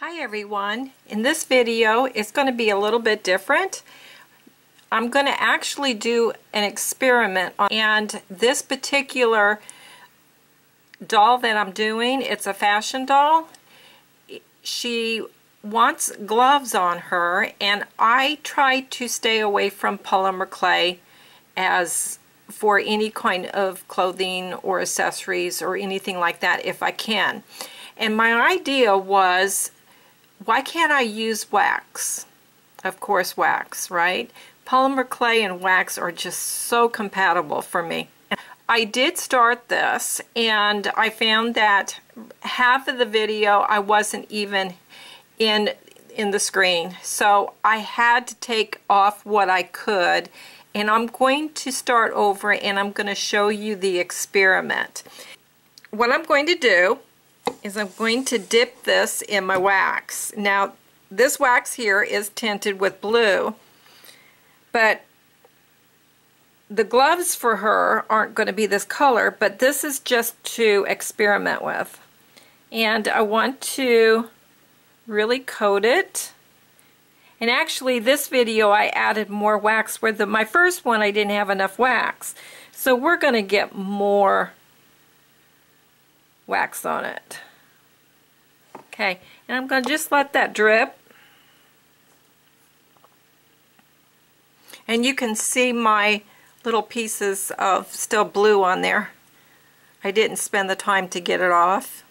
Hi everyone. In this video it's going to be a little bit different. I'm going to actually do an experiment and this particular doll that I'm doing, it's a fashion doll. She wants gloves on her and I try to stay away from polymer clay as for any kind of clothing or accessories or anything like that if I can. And my idea was, why can't I use wax? Of course wax, right? Polymer clay and wax are just so compatible for me. I did start this and I found that half of the video I wasn't even in the screen. So I had to take off what I could, and I'm going to start over and I'm going to show you the experiment. What I'm going to do is I'm going to dip this in my wax. Now this wax here is tinted with blue, but the gloves for her aren't going to be this color, but this is just to experiment with. And I want to really coat it. And actually this video I added more wax where my first one I didn't have enough wax. So we're going to get more wax on it. Okay, and I'm going to just let that drip. And you can see my little pieces of still blue on there. I didn't spend the time to get it off.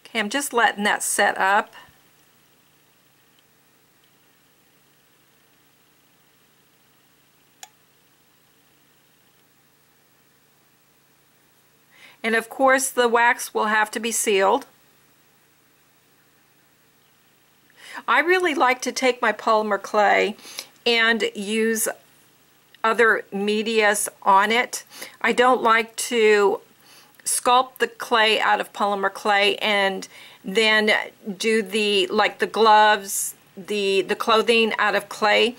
Okay, I'm just letting that set up. And of course the wax will have to be sealed. I really like to take my polymer clay and use other medias on it. I don't like to sculpt the clay out of polymer clay and then do the gloves, the clothing out of clay.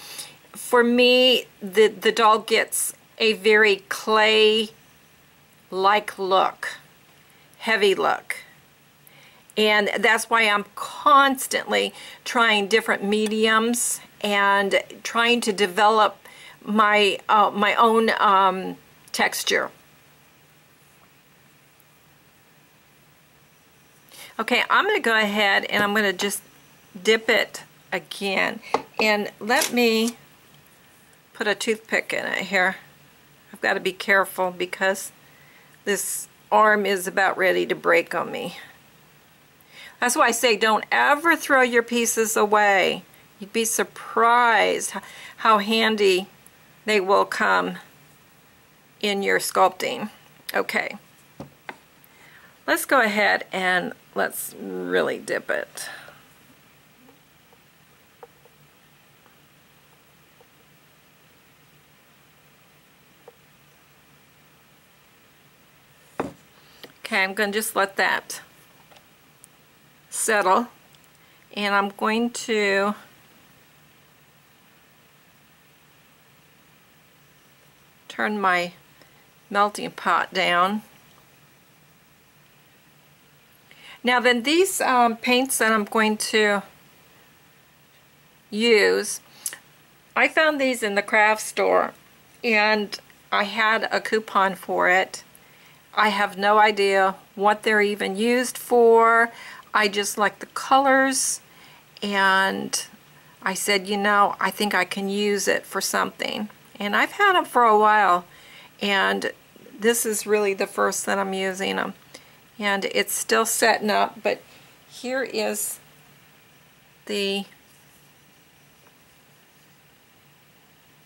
For me, the doll gets a very clay like look, heavy look, and that's why I'm constantly trying different mediums and trying to develop my my own texture. Okay, I'm going to go ahead and I'm going to just dip it again, and let me put a toothpick in it here. I've got to be careful because this arm is about ready to break on me. That's why I say don't ever throw your pieces away. You'd be surprised how handy they will come in your sculpting. Okay, let's go ahead and let's really dip it. Okay, I'm going to just let that settle, and I'm going to turn my melting pot down. Now then, these paints that I'm going to use, I found these in the craft store and I had a coupon for it. I have no idea what they're even used for. I just like the colors, and I said, you know, I think I can use it for something. And I've had them for a while, and this is really the first that I'm using them. And it's still setting up, but here is the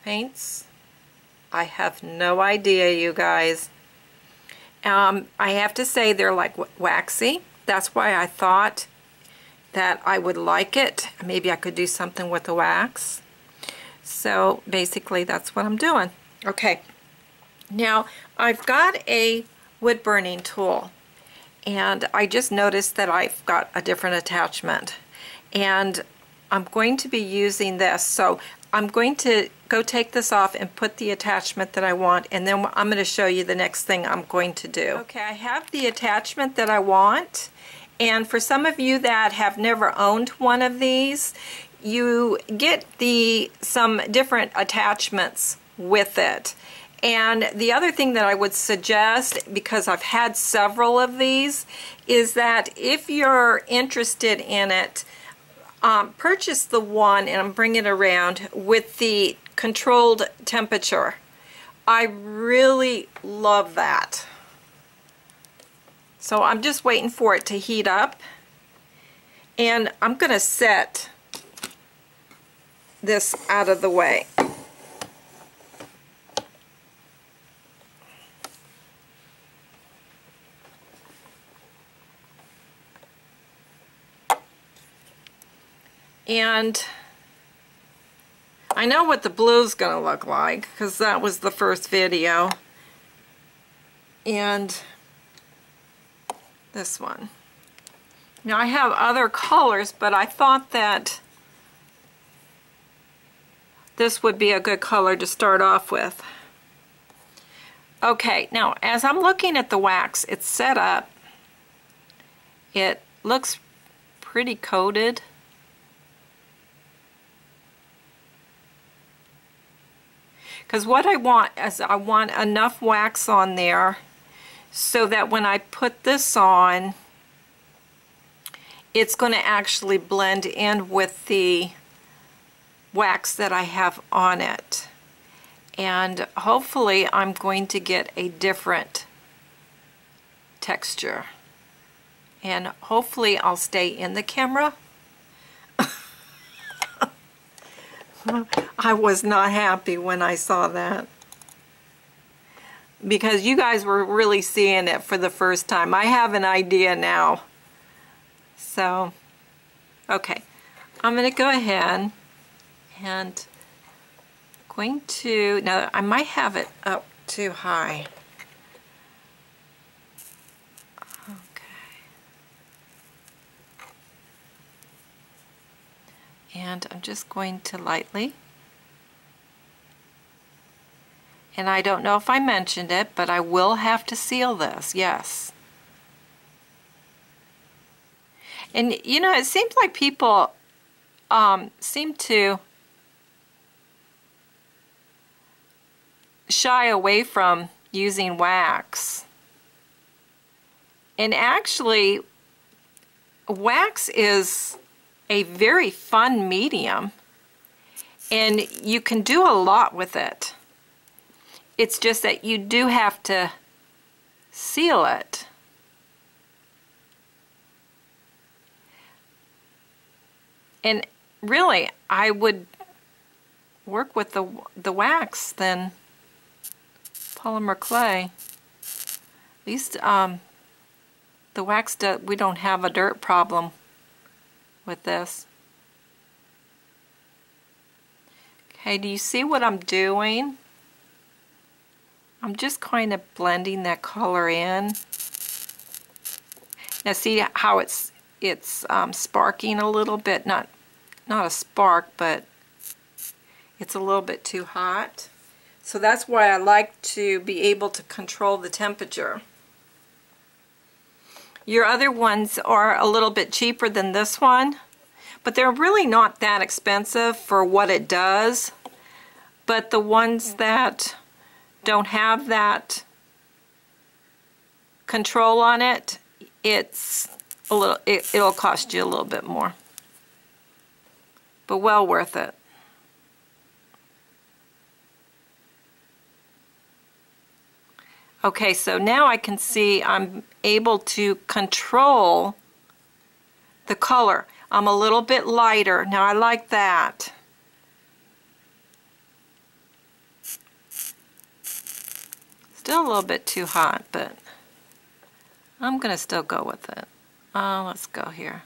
paints. I have no idea, you guys. I have to say they're like waxy. That's why I thought that I would like it. Maybe I could do something with the wax. So basically that's what I'm doing. Okay, now I've got a wood burning tool, and I just noticed that I've got a different attachment, and I'm going to be using this. So I'm going to go take this off and put the attachment that I want, and then I'm going to show you the next thing I'm going to do. Okay, I have the attachment that I want, And for some of you that have never owned one of these, you get some different attachments with it. And the other thing that I would suggest, because I've had several of these, is that if you're interested in it, purchase the one, and I'm bringing it around, with the controlled temperature. I really love that. So I'm just waiting for it to heat up, and I'm going to set this out of the way. And I know what the blue's going to look like because that was the first video. And this one. Now I have other colors, but I thought that this would be a good color to start off with. Okay, now as I'm looking at the wax, it's set up. It looks pretty coated. Because what I want is I want enough wax on there so that when I put this on, it's going to actually blend in with the wax that I have on it. And hopefully I'm going to get a different texture. And hopefully I'll stay in the camera. I was not happy when I saw that, because you guys were really seeing it for the first time. I have an idea now. So, okay, I'm going to go ahead and now I might have it up too high. And I'm just going to lightly, and I don't know if I mentioned it, but I will have to seal this, yes. And you know, it seems like people seem to shy away from using wax. And actually, wax is a very fun medium, and you can do a lot with it. It's just that you do have to seal it. And really, I would work with the wax than polymer clay. At least the wax, we don't have a dirt problem with this. Okay, do you see what I'm doing? I'm just kind of blending that color in. Now see how it's sparking a little bit, not a spark, but it's a little bit too hot. So that's why I like to be able to control the temperature. Your other ones are a little bit cheaper than this one, but they're really not that expensive for what it does. But the ones that don't have that control on it, it'll cost you a little bit more. But well worth it. Okay, so now I can see I'm able to control the color. I'm a little bit lighter. Now I like that. Still a little bit too hot, but I'm going to still go with it. Let's go here.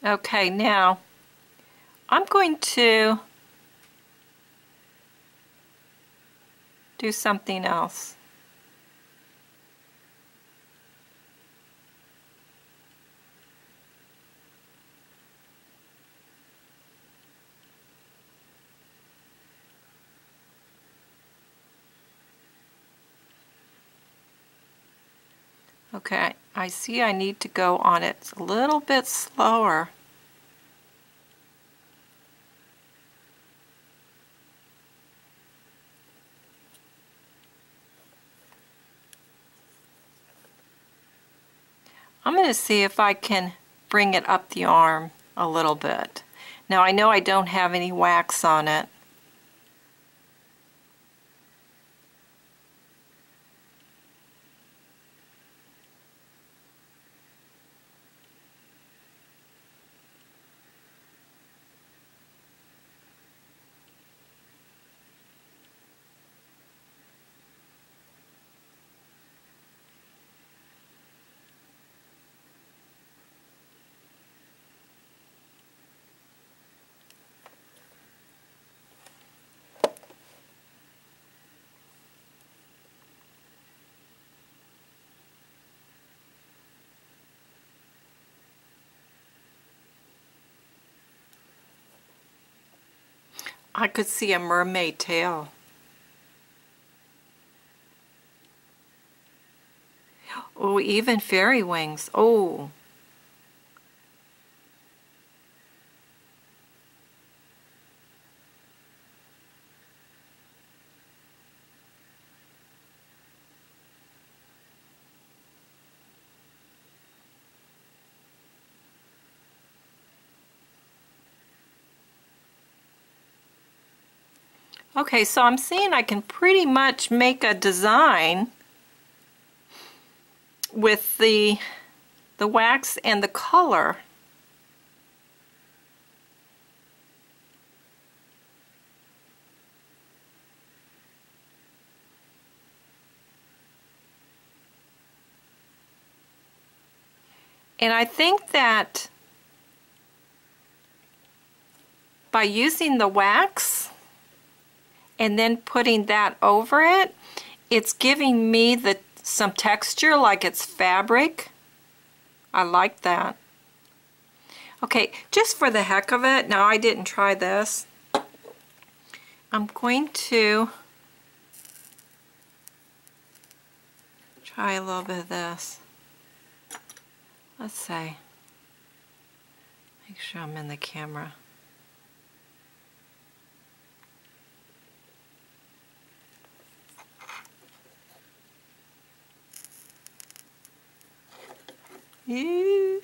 Okay, now I'm going to do something else. Okay, I see I need to go on it a little bit slower. I'm going to see if I can bring it up the arm a little bit. Now I know I don't have any wax on it. I could see a mermaid tail. Oh, even fairy wings. Oh. Okay, so I'm seeing I can pretty much make a design with the wax and the color. And I think that by using the wax and then putting that over it, it's giving me some texture like it's fabric. I like that. Okay, just for the heck of it, now I didn't try this, I'm going to try a little bit of this. Let's see. Make sure I'm in the camera. Yeah.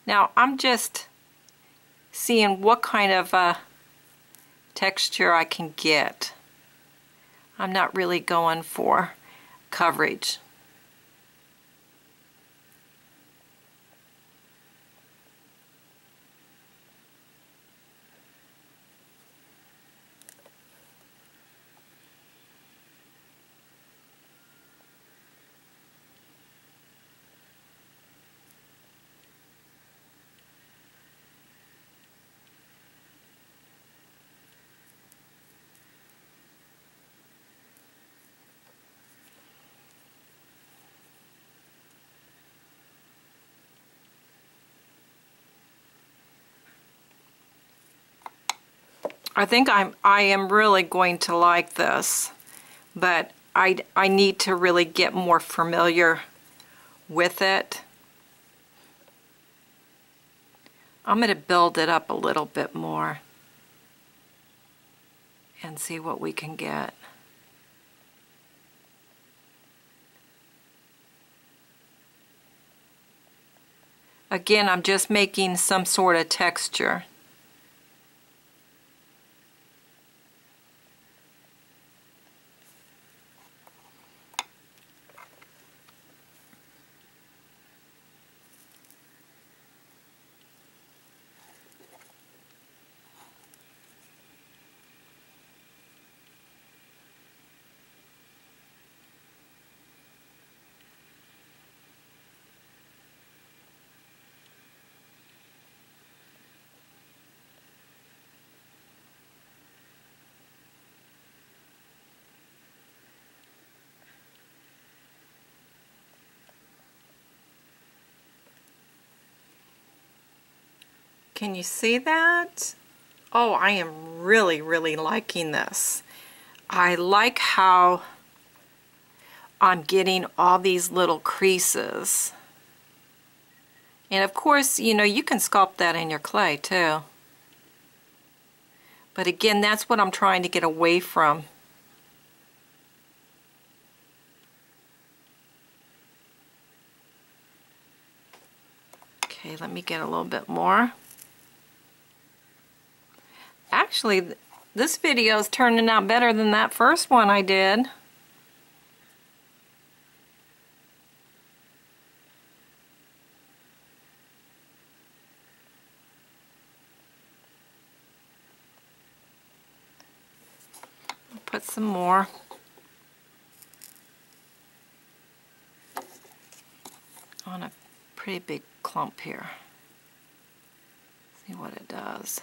Now I'm just seeing what kind of texture I can get. I'm not really going for coverage. I think I am really going to like this, but I need to really get more familiar with it. I'm going to build it up a little bit more and see what we can get. Again, I'm just making some sort of texture. Can you see that? Oh, I am really, really liking this. I like how I'm getting all these little creases. And of course, you know, you can sculpt that in your clay too. But again, that's what I'm trying to get away from. Okay, let me get a little bit more. Actually, this video is turning out better than that first one I did. I'll put some more. On a pretty big clump here. See what it does.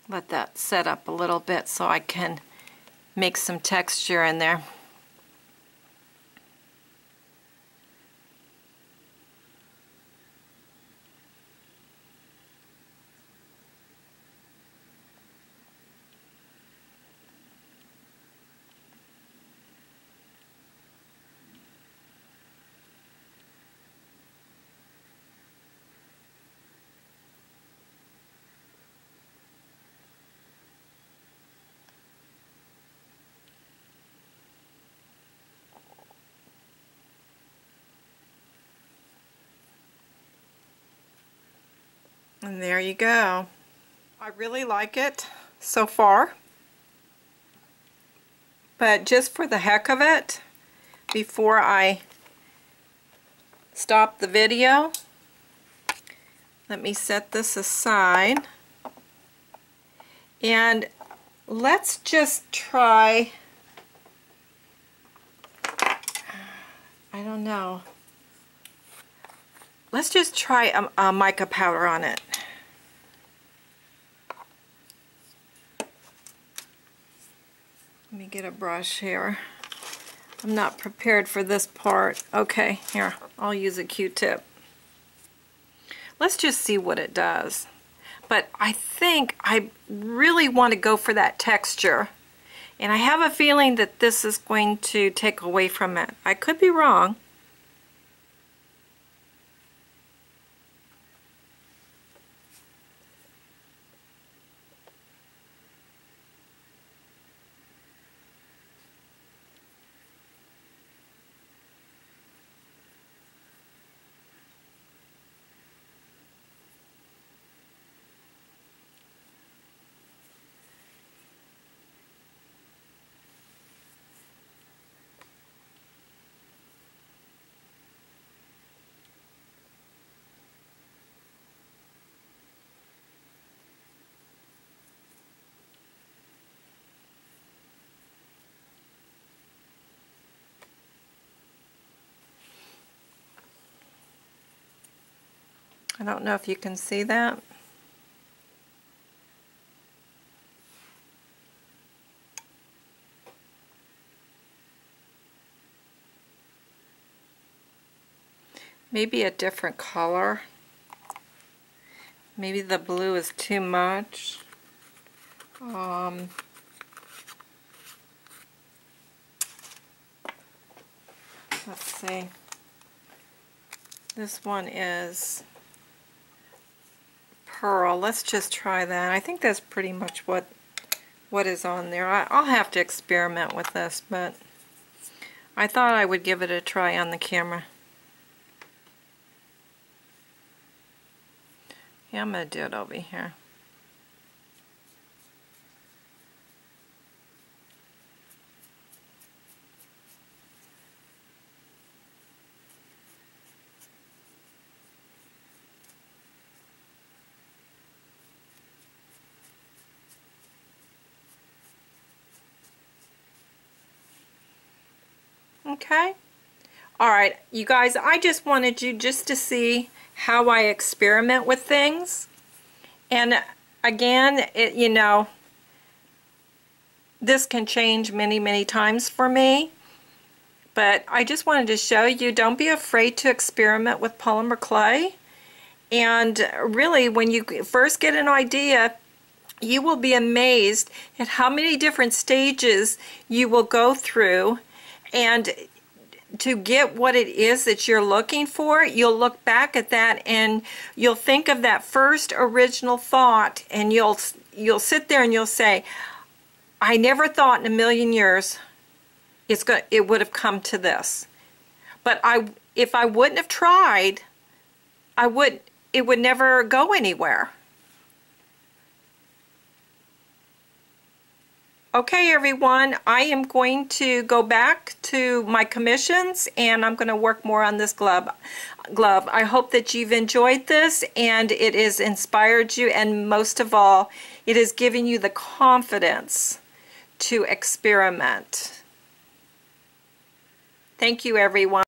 Let that set up a little bit so I can make some texture in there. And there you go. I really like it so far. But just for the heck of it, before I stop the video, let me set this aside. And let's just try, I don't know. Let's just try a mica powder on it. Let me get a brush here. I'm not prepared for this part. Okay, here, I'll use a Q-tip. Let's just see what it does. But I think I really want to go for that texture. And I have a feeling that this is going to take away from it. I could be wrong. I don't know if you can see that. Maybe a different color. Maybe the blue is too much. Let's see. This one is pearl. Let's just try that. I think that's pretty much what is on there. I'll have to experiment with this, but I thought I would give it a try on the camera. Yeah, I'm going to do it over here. Okay? Alright, you guys, I just wanted you just to see how I experiment with things. And again, you know, this can change many, many times for me. But I just wanted to show you, don't be afraid to experiment with polymer clay. And really, when you first get an idea, you will be amazed at how many different stages you will go through. And to get what it is that you're looking for, you'll look back at that and you'll think of that first original thought, and you'll sit there and you'll say, I never thought in a million years it would have come to this. But if I wouldn't have tried, it would never go anywhere. Okay, everyone, I am going to go back to my commissions and I'm going to work more on this glove. I hope that you've enjoyed this and it has inspired you, and most of all, it has given you the confidence to experiment. Thank you, everyone.